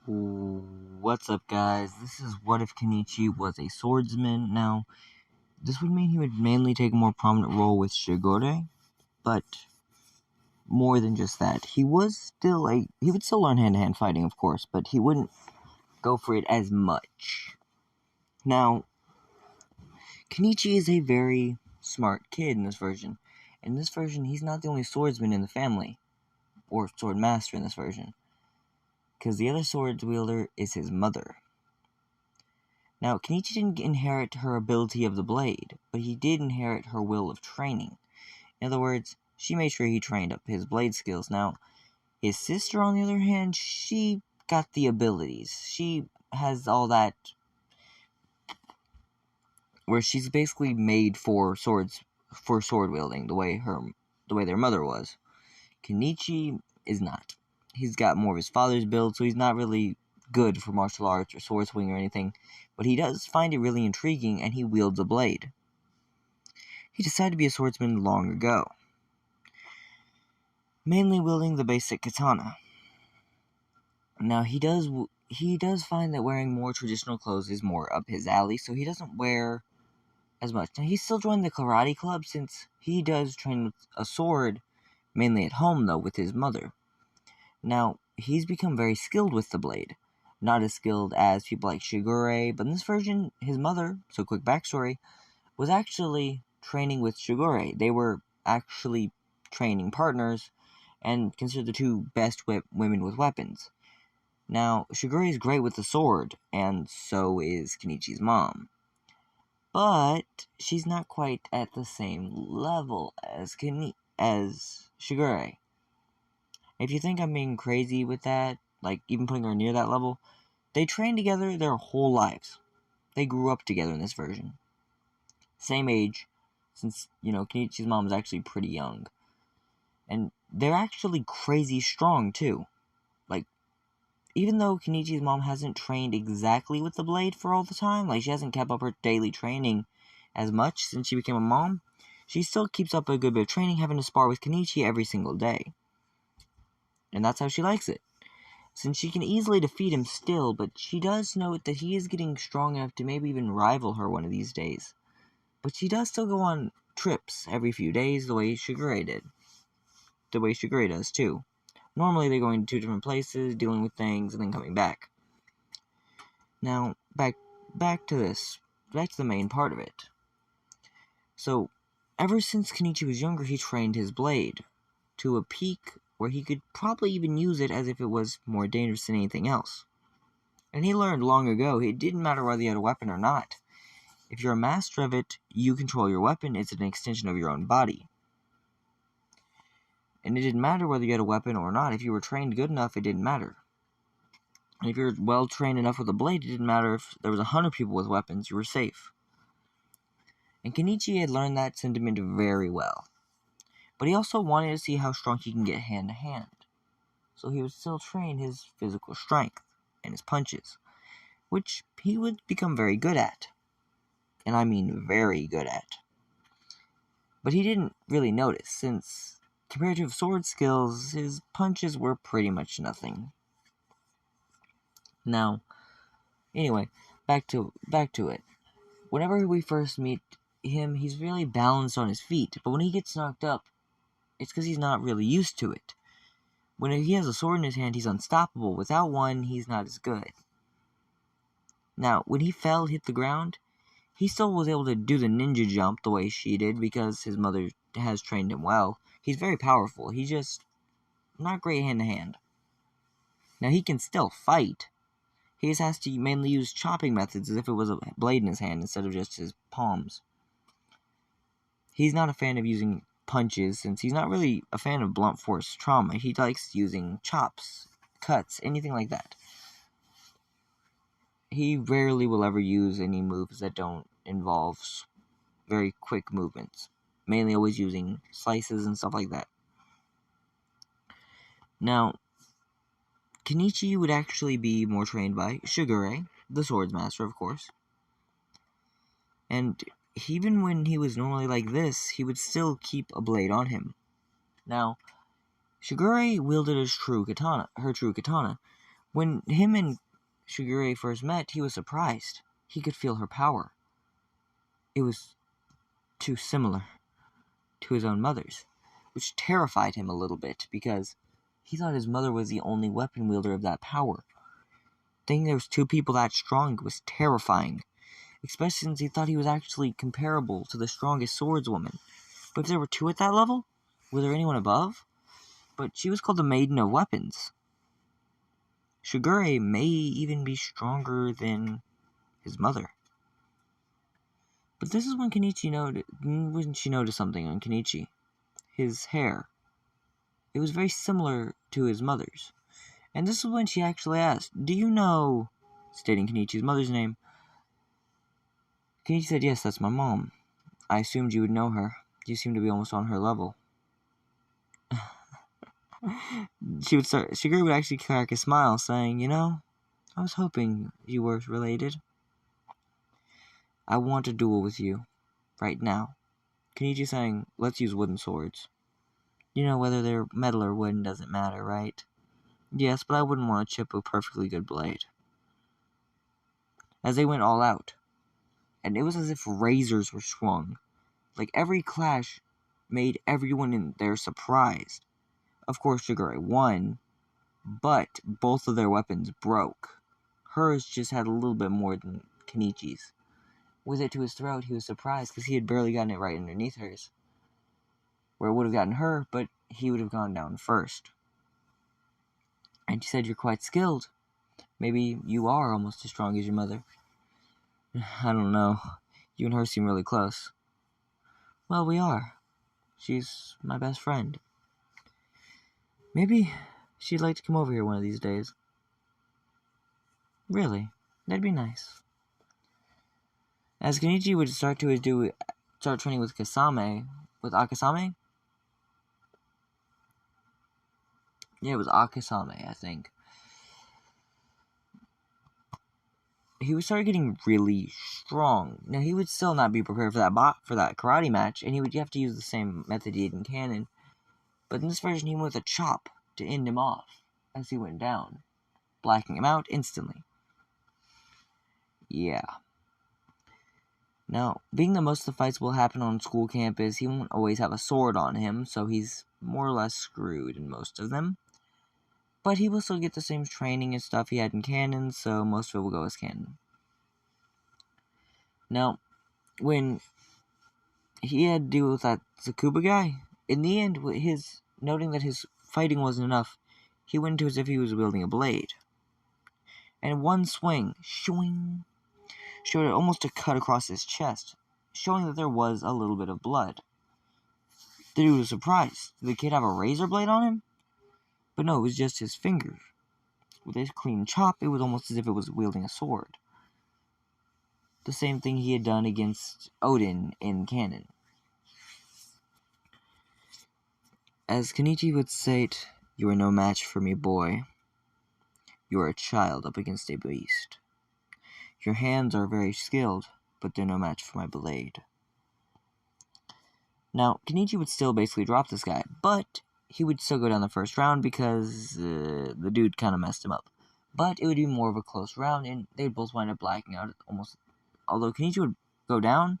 What's up, guys? This is What If Kenichi was a swordsman. Now, this would mean he would mainly take a more prominent role with Shigure, but more than just that. He would still learn hand-to-hand fighting, of course, but he wouldn't go for it as much. Now, Kenichi is a very smart kid in this version. In this version, he's not the only swordsman in the family, or sword master in this version, because the other sword wielder is his mother. Now, Kenichi didn't inherit her ability of the blade, but he did inherit her will of training. In other words, she made sure he trained up his blade skills. Now, his sister, on the other hand, she got the abilities. She has all that, where she's basically made for sword wielding, the way their mother was. Kenichi is not. He's got more of his father's build, so he's not really good for martial arts or sword swing or anything, but he does find it really intriguing, and he wields a blade. He decided to be a swordsman long ago, mainly wielding the basic katana. Now, he does find that wearing more traditional clothes is more up his alley, so he doesn't wear as much. Now, he still joined the karate club, since he does train with a sword, mainly at home, though, with his mother. Now, he's become very skilled with the blade. Not as skilled as people like Shigure, but in this version, his mother, so quick backstory, was actually training with Shigure. They were actually training partners, and considered the two best women with weapons. Now, Shigure is great with the sword, and so is Kenichi's mom. But she's not quite at the same level as Shigure. If you think I'm being crazy with that, like even putting her near that level, they trained together their whole lives. They grew up together in this version. Same age, since, Kenichi's mom is actually pretty young. And they're actually crazy strong, too. Like, even though Kenichi's mom hasn't trained exactly with the blade for all the time, like she hasn't kept up her daily training as much since she became a mom, she still keeps up a good bit of training, having to spar with Kenichi every single day. And that's how she likes it, since she can easily defeat him still, but she does note that he is getting strong enough to maybe even rival her one of these days. But she does still go on trips every few days, the way Shigure did. The way Shigure does, too. Normally they're going to two different places, dealing with things, and then coming back. Now, back to this. Back to the main part of it. So, ever since Kenichi was younger, he trained his blade to a peak where he could probably even use it as if it was more dangerous than anything else. And he learned long ago it didn't matter whether you had a weapon or not. If you're a master of it, you control your weapon. It's an extension of your own body. And it didn't matter whether you had a weapon or not. If you were trained good enough, it didn't matter. And if you're well trained enough with a blade, it didn't matter if there was 100 people with weapons, you were safe. And Kenichi had learned that sentiment very well. But he also wanted to see how strong he can get hand to hand. So he would still train his physical strength and his punches, which he would become very good at. And I mean very good at. But he didn't really notice, since compared to sword skills, his punches were pretty much nothing. Now, anyway, back to it. Whenever we first meet him, he's really balanced on his feet, but when he gets knocked up, it's because he's not really used to it. When he has a sword in his hand, he's unstoppable. Without one, he's not as good. Now, when he hit the ground, he still was able to do the ninja jump the way she did, because his mother has trained him well. He's very powerful. He's just not great hand-to-hand. Now, he can still fight. He just has to mainly use chopping methods as if it was a blade in his hand instead of just his palms. He's not a fan of using punches, since he's not really a fan of blunt force trauma. He likes using chops, cuts, anything like that. He rarely will ever use any moves that don't involve very quick movements. Mainly always using slices and stuff like that. Now, Kenichi would actually be more trained by Shigure, the swordsmaster, of course. And even when he was normally like this, he would still keep a blade on him. Now, Shigure wielded her true katana, When him and Shigure first met, he was surprised. He could feel her power. It was too similar to his own mother's, which terrified him a little bit because he thought his mother was the only weapon wielder of that power. Thinking there was two people that strong was terrifying, especially since he thought he was actually comparable to the strongest swordswoman. But if there were two at that level, was there anyone above? But she was called the Maiden of Weapons. Shigure may even be stronger than his mother. But this is when she noticed something on Kenichi. His hair. It was very similar to his mother's. And this is when she actually asked, "Do you know," stating Kenichi's mother's name. Kenichi said, "Yes, that's my mom. I assumed you would know her. You seem to be almost on her level." Shigure would actually crack a smile, saying, I was hoping you were related. I want a duel with you. Right now. Kenichi saying, "Let's use wooden swords. Whether they're metal or wooden doesn't matter, right?" "Yes, but I wouldn't want to chip a perfectly good blade." As they went all out. And it was as if razors were swung. Like every clash made everyone in there surprised. Of course, Shigure won, but both of their weapons broke. Hers just had a little bit more than Kenichi's. With it to his throat, he was surprised because he had barely gotten it right underneath hers, where it would have gotten her, but he would have gone down first. And she said, "You're quite skilled. Maybe you are almost as strong as your mother." "I don't know. You and her seem really close." "Well, we are. She's my best friend. Maybe she'd like to come over here one of these days." "Really? That'd be nice." As Kenichi would start training with Akasame? Yeah, it was Akasame, I think. He would start getting really strong. Now, he would still not be prepared for that karate match, and he would have to use the same method he did in canon. But in this version, he went with a chop to end him off as he went down, blacking him out instantly. Yeah. Now, being that most of the fights will happen on school campus, he won't always have a sword on him, so he's more or less screwed in most of them. But he will still get the same training and stuff he had in canon, so most of it will go as canon. Now, when he had to deal with that Tsukuba guy, in the end, noting that his fighting wasn't enough, he went into as if he was wielding a blade. And one swing, showing showed almost a cut across his chest, showing that there was a little bit of blood. The dude was surprised. Did the kid have a razor blade on him? But no, it was just his finger. With his clean chop, it was almost as if it was wielding a sword. The same thing he had done against Odin in canon. As Kenichi would state, "You are no match for me, boy. You are a child up against a beast. Your hands are very skilled, but they're no match for my blade." Now, Kenichi would still basically drop this guy, but he would still go down the first round because the dude kind of messed him up. But it would be more of a close round, and they'd both wind up blacking out almost. Although Kenichi would go down,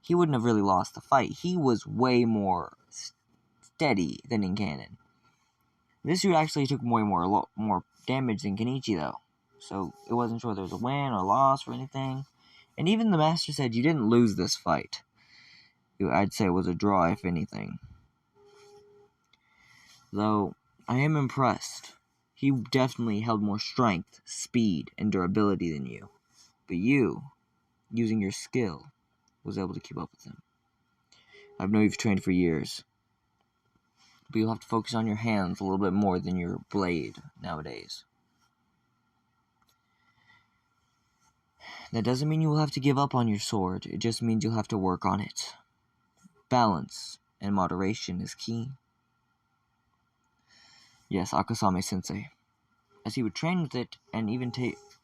he wouldn't have really lost the fight. He was way more steady than in canon. This dude actually took way more damage than Kenichi, though. So it wasn't sure there was a win or loss or anything. And even the master said, "You didn't lose this fight." I'd say it was a draw, if anything. Though, I am impressed. He definitely held more strength, speed, and durability than you. But you, using your skill, was able to keep up with him. I know you've trained for years, but you'll have to focus on your hands a little bit more than your blade nowadays. That doesn't mean you will have to give up on your sword, it just means you'll have to work on it. Balance and moderation is key. Yes, Akasame Sensei. As he would train with it, and even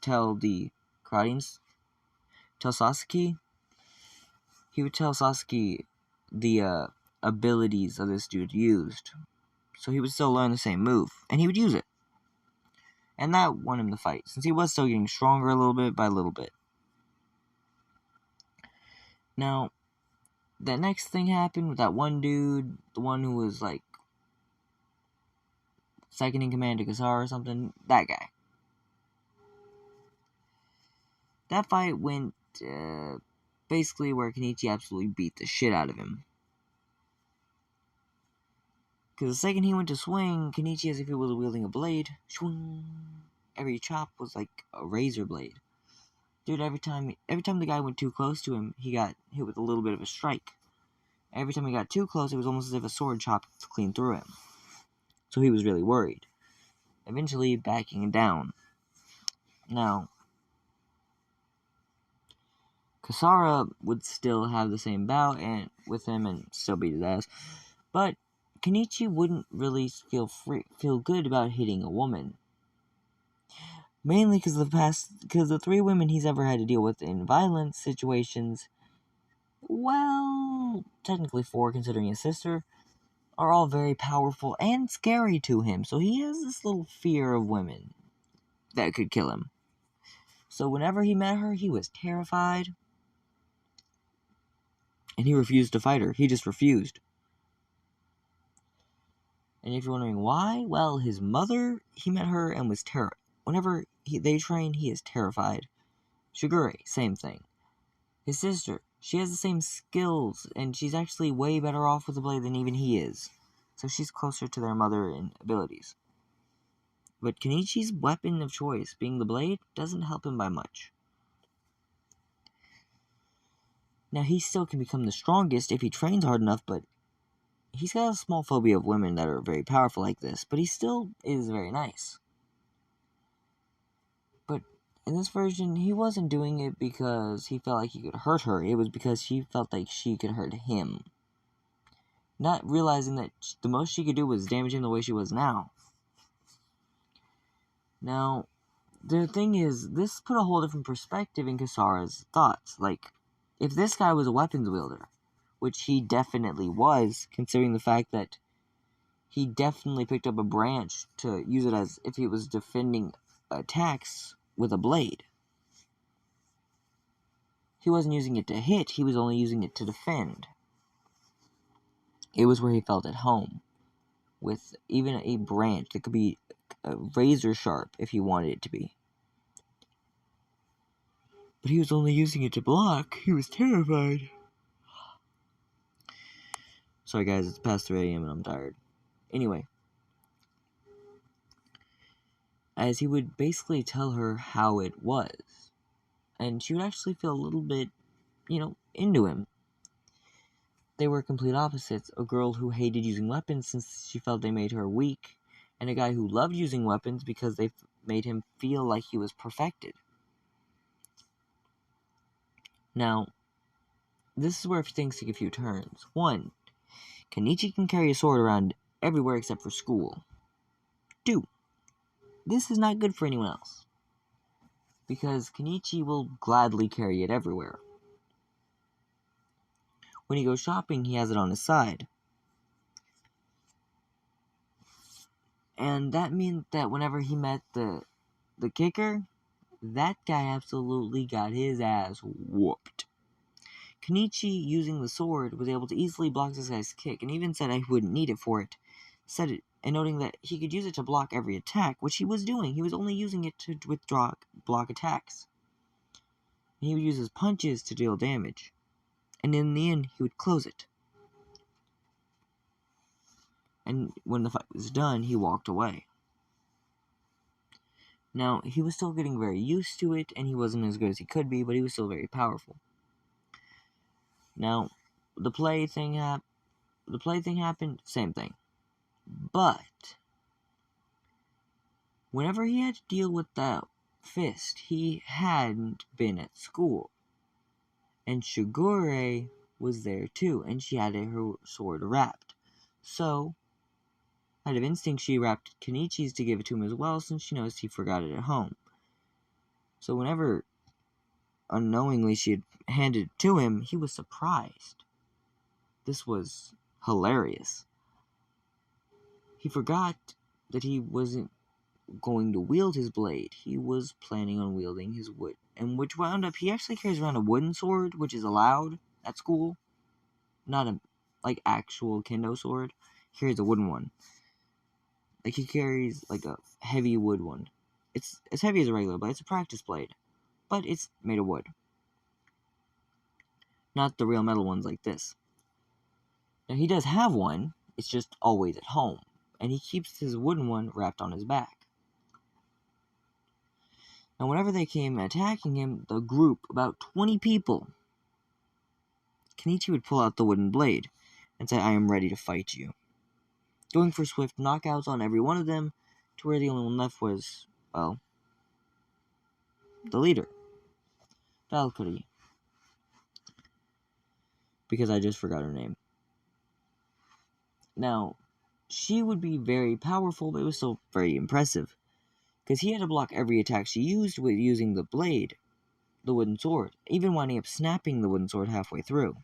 tell Sasuke, he would tell Sasuke the abilities of this dude used. So he would still learn the same move, and he would use it. And that won him the fight, since he was still getting stronger a little bit by a little bit. Now, that next thing happened with that one dude, the one who was like second in command to Kasara or something, that guy. That fight went basically where Kenichi absolutely beat the shit out of him. Because the second he went to swing, Kenichi, as if he was wielding a blade, swing, every chop was like a razor blade. Dude, every time the guy went too close to him, he got hit with a little bit of a strike. Every time he got too close, it was almost as if a sword chopped clean through him. So he was really worried, eventually backing down. Now, Kasara would still have the same bout with him and still beat his ass, but Kenichi wouldn't really feel good about hitting a woman. Mainly because the 3 women he's ever had to deal with in violent situations, well, technically 4 considering his sister, are all very powerful and scary to him. So he has this little fear of women that could kill him. So whenever he met her, he was terrified. And he refused to fight her. He just refused. And if you're wondering why, well, his mother, he met her and was terrified. Whenever they train, he is terrified. Shigure, same thing. His sister, she has the same skills, and she's actually way better off with the blade than even he is. So she's closer to their mother in abilities. But Kenichi's weapon of choice, being the blade, doesn't help him by much. Now, he still can become the strongest if he trains hard enough, but he's got a small phobia of women that are very powerful like this, but he still is very nice. But in this version, he wasn't doing it because he felt like he could hurt her. It was because he felt like she could hurt him. Not realizing that the most she could do was damage him the way she was now. Now, the thing is, this put a whole different perspective in Kasara's thoughts. Like, if this guy was a weapons wielder, which he definitely was, considering the fact that he definitely picked up a branch to use it as if he was defending attacks with a blade. He wasn't using it to hit, he was only using it to defend. It was where he felt at home, with even a branch that could be razor sharp if he wanted it to be. But he was only using it to block. He was terrified. Sorry guys, it's past 3 a.m. and I'm tired. Anyway, as he would basically tell her how it was, and she would actually feel a little bit, into him. They were complete opposites. A girl who hated using weapons since she felt they made her weak, and a guy who loved using weapons because they made him feel like he was perfected. Now, this is where things take a few turns. 1. Kenichi can carry a sword around everywhere except for school. 2. This is not good for anyone else, because Kenichi will gladly carry it everywhere. When he goes shopping, he has it on his side. And that meant that whenever he met the kicker, that guy absolutely got his ass whooped. Kenichi, using the sword, was able to easily block this guy's kick, and even said I wouldn't need it for it. Said it, and noting that he could use it to block every attack, which he was doing. He was only using it to block attacks. And he would use his punches to deal damage. And in the end, he would close it. And when the fight was done, he walked away. Now, he was still getting very used to it, and he wasn't as good as he could be, but he was still very powerful. Now, the play thing happened, same thing. But whenever he had to deal with that fist, he hadn't been at school. And Shigure was there too, and she had her sword wrapped. So, out of instinct, she wrapped Kenichi's to give it to him as well, since she knows he forgot it at home. So whenever, unknowingly, she had handed it to him, he was surprised. This was hilarious. He forgot that he wasn't going to wield his blade. He was planning on wielding his wood, and which wound up he actually carries around a wooden sword, which is allowed at school, not a actual kendo sword. He carries a wooden one. He carries a heavy wood one. It's as heavy as a regular blade. It's a practice blade, but it's made of wood, not the real metal ones like this. Now he does have one. It's just always at home, and he keeps his wooden one wrapped on his back. Now, whenever they came attacking him, the group, about 20 people, Kenichi would pull out the wooden blade and say, "I am ready to fight you," going for swift knockouts on every one of them, to where the only one left was, well, the leader, Valkyrie, because I just forgot her name. Now, she would be very powerful, but it was still very impressive, because he had to block every attack she used with using the blade, the wooden sword, even winding up snapping the wooden sword halfway through.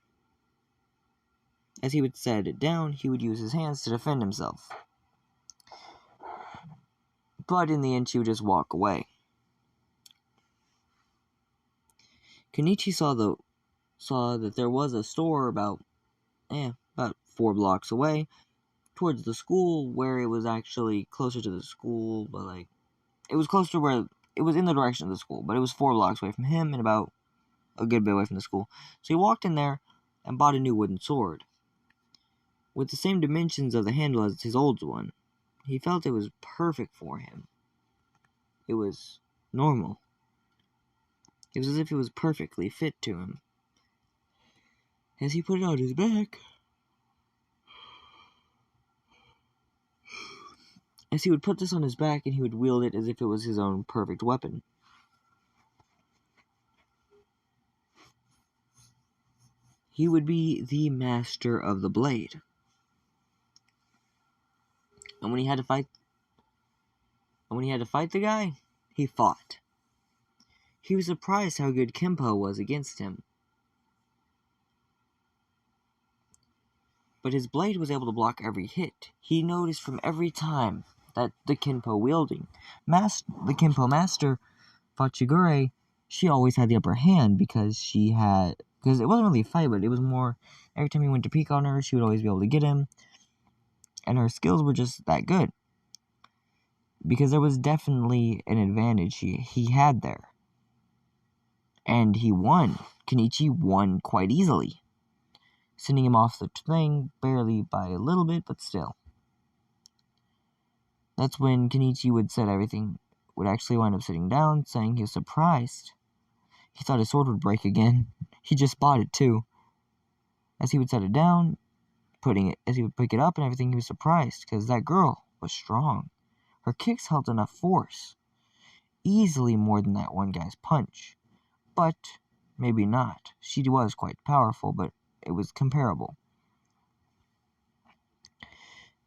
As he would set it down, he would use his hands to defend himself. But in the end, she would just walk away. Kenichi saw that there was a store about 4 blocks away, towards the school, where it was actually closer to the school, but it was close to where it was in the direction of the school, but it was 4 blocks away from him and about a good bit away from the school. So he walked in there and bought a new wooden sword with the same dimensions of the handle as his old one. He felt it was perfect for him. It was normal. It was as if it was perfectly fit to him. As he put it on his back, he would put this on his back and he would wield it as if it was his own perfect weapon. He would be the master of the blade. And when he had to fight the guy, he fought. He was surprised how good Kenpo was against him. But his blade was able to block every hit. He noticed from every time that the Kenpo wielding, the Kenpo master, Fachigure, she always had the upper hand because it wasn't really a fight, but it was more, every time he went to peek on her, she would always be able to get him. And her skills were just that good. Because there was definitely an advantage he had there. And he won. Kenichi won quite easily, sending him off the thing, barely by a little bit, but still. That's when Kenichi would actually wind up sitting down, saying he was surprised. He thought his sword would break again. He just bought it too. As he would set it down, as he would pick it up and everything, he was surprised, because that girl was strong. Her kicks held enough force, easily more than that one guy's punch. But maybe not. She was quite powerful, but it was comparable.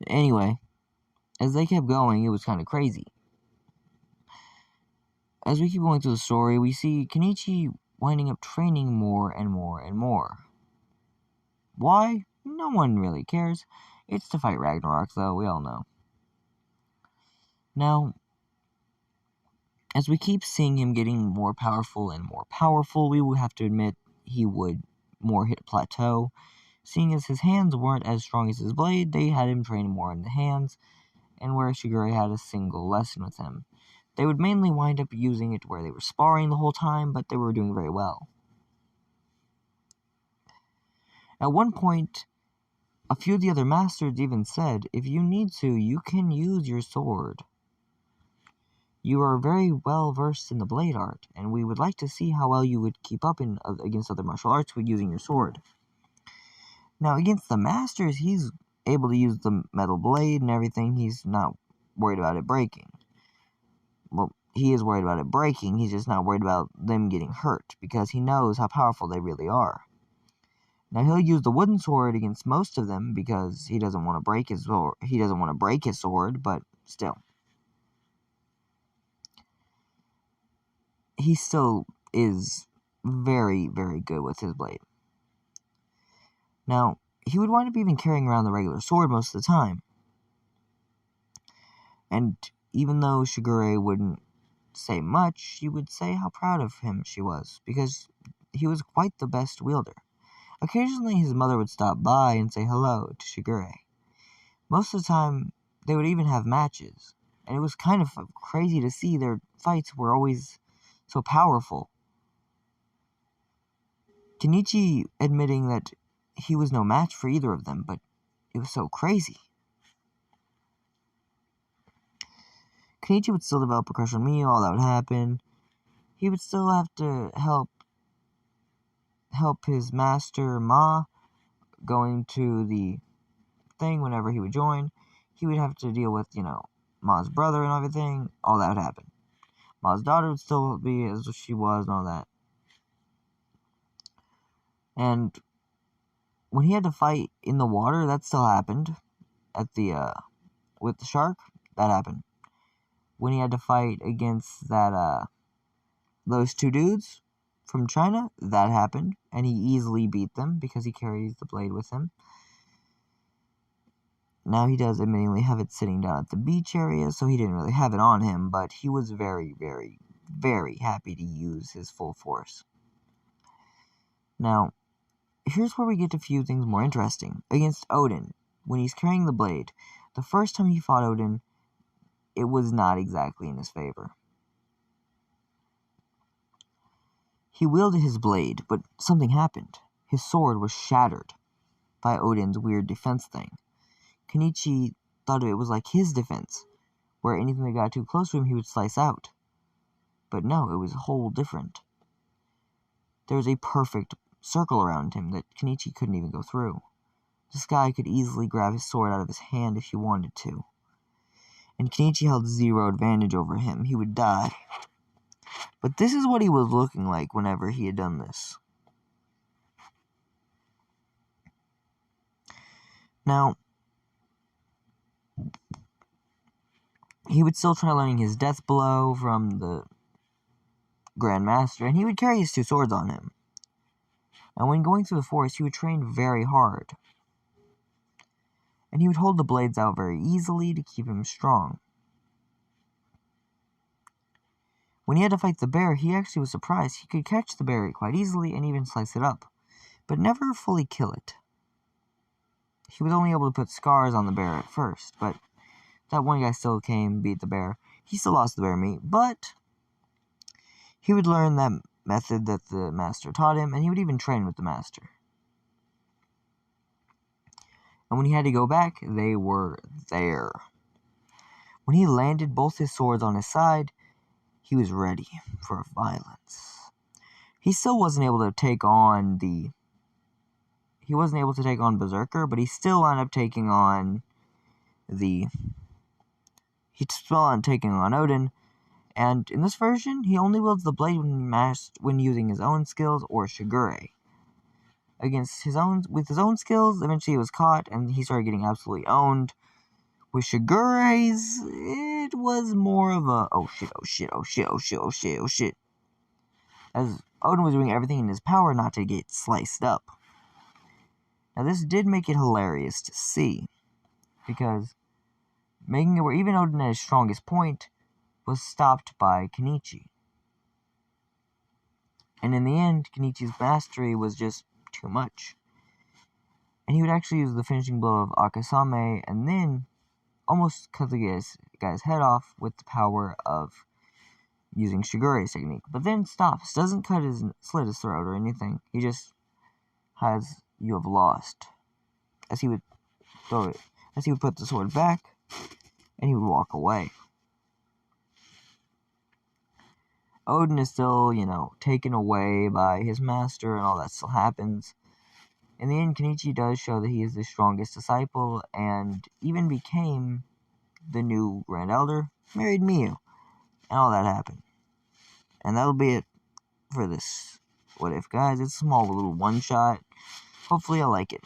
Anyway, as they kept going, it was kind of crazy. As we keep going through the story, we see Kenichi winding up training more and more and more. Why? No one really cares. It's to fight Ragnarok, though, we all know. Now, as we keep seeing him getting more powerful and more powerful, we will have to admit he would more hit a plateau. Seeing as his hands weren't as strong as his blade, they had him train more in the hands, and where Shigure had a single lesson with him. They would mainly wind up using it where they were sparring the whole time, but they were doing very well. At one point, a few of the other masters even said, "If you need to, you can use your sword. You are very well versed in the blade art, and we would like to see how well you would keep up against other martial arts with using your sword." Now, against the masters, he's able to use the metal blade and everything. He's not worried about it breaking. Well, he is worried about it breaking. He's just not worried about them getting hurt, because he knows how powerful they really are. Now, he'll use the wooden sword against most of them because he doesn't want to break his sword. He doesn't want to break his sword, but still. He still is very, very good with his blade. Now, he would wind up even carrying around the regular sword most of the time. And even though Shigure wouldn't say much, she would say how proud of him she was, because he was quite the best wielder. Occasionally, his mother would stop by and say hello to Shigure. Most of the time, they would even have matches, and it was kind of crazy to see their fights were always so powerful. Kenichi admitting that he was no match for either of them, but it was so crazy. Kenichi would still develop a crush on Miyu, all that would happen. He would still have to help his master, Ma, going to the thing whenever he would join. He would have to deal with, Ma's brother and everything. All that would happen. Ma's daughter would still be as she was and all that. And when he had to fight in the water, that still happened. At the, with the shark, that happened. When he had to fight against those two dudes from China, that happened. And he easily beat them because he carries the blade with him. Now he does admittedly have it sitting down at the beach area, so he didn't really have it on him, but he was very, very, very happy to use his full force. Now, here's where we get a few things more interesting. Against Odin, when he's carrying the blade, the first time he fought Odin, it was not exactly in his favor. He wielded his blade, but something happened. His sword was shattered by Odin's weird defense thing. Kenichi thought it was like his defense, where anything that got too close to him, he would slice out. But no, it was a whole different. There was a perfect circle around him that Kenichi couldn't even go through. This guy could easily grab his sword out of his hand if he wanted to. And Kenichi held zero advantage over him. He would die. But this is what he was looking like whenever he had done this. Now, he would still try learning his death blow from the Grand Master, and he would carry his two swords on him. And when going through the forest, he would train very hard. And he would hold the blades out very easily to keep him strong. When he had to fight the bear, he actually was surprised. He could catch the bear quite easily and even slice it up, but never fully kill it. He was only able to put scars on the bear at first, but that one guy still came, beat the bear. He still lost the bear meat, but he would learn that method that the master taught him, and he would even train with the master. And when he had to go back, they were there. When he landed both his swords on his side, he was ready for violence. He still wasn't able to take on Berserker, but he still wound up taking on Odin. And in this version, he only wields the blade when using his own skills or Shigure. With his own skills, eventually he was caught, and he started getting absolutely owned. With Shigure's, it was more of a, oh shit. As Odin was doing everything in his power not to get sliced up. Now this did make it hilarious to see, because making it where even Odin at his strongest point was stopped by Kenichi. And in the end, Kenichi's mastery was just too much. And he would actually use the finishing blow of Akasame and then almost cut the guy's head off with the power of using Shigure's technique. But then stops. Doesn't slit his throat or anything. He just has, you have lost. As he would throw it. As he would put the sword back, and he would walk away. Odin is still, taken away by his master, and all that still happens. In the end, Kenichi does show that he is the strongest disciple, and even became the new Grand Elder, married Miyu, and all that happened. And that'll be it for this What If, guys. It's a small little one-shot. Hopefully you'll like it.